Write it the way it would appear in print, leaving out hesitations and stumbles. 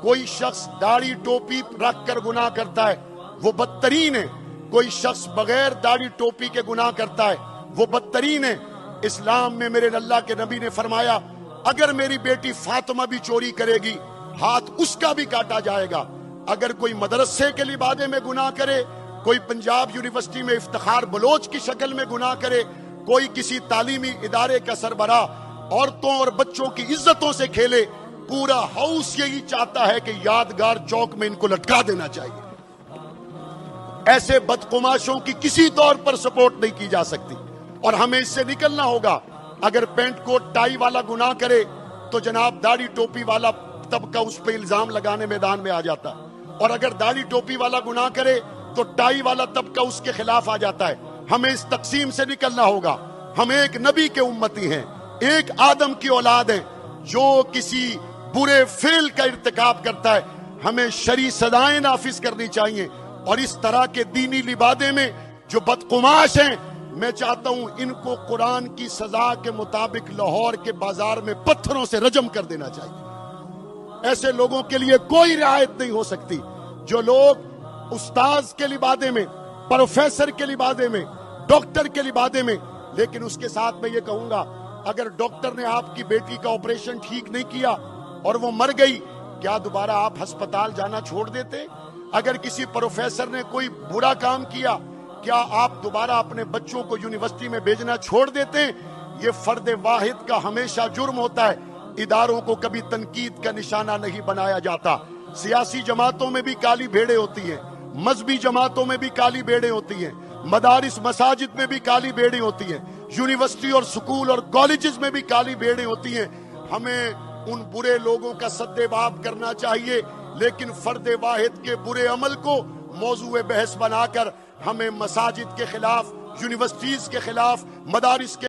کوئی شخص داڑھی ٹوپی رکھ کر گناہ کرتا ہے وہ بدترین ہے، کوئی شخص بغیر داڑھی ٹوپی کے گناہ کرتا ہے وہ بدترین ہے۔ اسلام میں میرے اللہ کے نبی نے فرمایا اگر میری بیٹی فاطمہ بھی چوری کرے گی ہاتھ اس کا بھی کاٹا جائے گا۔ اگر کوئی مدرسے کے لبادے میں گناہ کرے، کوئی پنجاب یونیورسٹی میں افتخار بلوچ کی شکل میں گناہ کرے، کوئی کسی تعلیمی ادارے کا سربراہ عورتوں اور بچوں کی عزتوں سے کھیلے، پورا ہاؤس یہی چاہتا ہے کہ یادگار چوک میں ان کو لٹکا دینا چاہیے۔ ایسے بدقماشوں کی کسی طور پر سپورٹ نہیں کی جا سکتی اور ہمیں اس سے نکلنا ہوگا۔ اگر پینٹ کوٹ ٹائی والا گناہ کرے تو جناب داڑھی ٹوپی والا طبقہ اس پہ الزام لگانے میدان میں آ جاتا ہے، اور اگر داڑھی ٹوپی والا گناہ کرے تو ٹائی والا طبقہ اس کے خلاف آ جاتا ہے۔ ہمیں اس تقسیم سے نکلنا ہوگا۔ ہم ایک نبی کے امتی ہیں، ایک آدم کی اولاد ہیں۔ جو کسی برے فعل کا ارتکاب کرتا ہے ہمیں شرعی سزائیں نافذ کرنی چاہیے، اور اس طرح کے دینی لبادے میں جو بدقماش ہیں میں چاہتا ہوں ان کو قرآن کی سزا کے مطابق لاہور کے بازار میں پتھروں سے رجم کر دینا چاہیے۔ ایسے لوگوں کے لیے کوئی رعایت نہیں ہو سکتی۔ جو لوگ استاذ کے لبادے میں، پروفیسر کے لبادے میں، ڈاکٹر کے لبادے میں، لیکن اس کے ساتھ میں یہ کہوں گا اگر ڈاکٹر نے آپ کی بیٹی کا آپریشن ٹھیک نہیں کیا اور وہ مر گئی، کیا دوبارہ آپ ہسپتال جانا چھوڑ دیتے؟ اگر کسی پروفیسر نے کوئی برا کام کیا کیا آپ دوبارہ اپنے بچوں کو یونیورسٹی میں بھیجنا چھوڑ دیتے؟ یہ فرد واحد کا ہمیشہ جرم ہوتا ہے، اداروں کو کبھی تنقید کا نشانہ نہیں بنایا جاتا۔ سیاسی جماعتوں میں بھی کالی بھیڑیں ہوتی ہیں، مذہبی جماعتوں میں بھی کالی بھیڑیں ہوتی ہیں، مدارس مساجد میں بھی کالی بھیڑیں ہوتی ہیں، یونیورسٹی اور سکول اور کالجز میں بھی کالی بھیڑیں ہوتی ہیں۔ ہمیں ان برے لوگوں کا سدباب کرنا چاہیے، لیکن فرد واحد کے برے عمل کو موضوع بحث بنا کر ہمیں مساجد کے خلاف، یونیورسٹیز کے خلاف، مدارس کے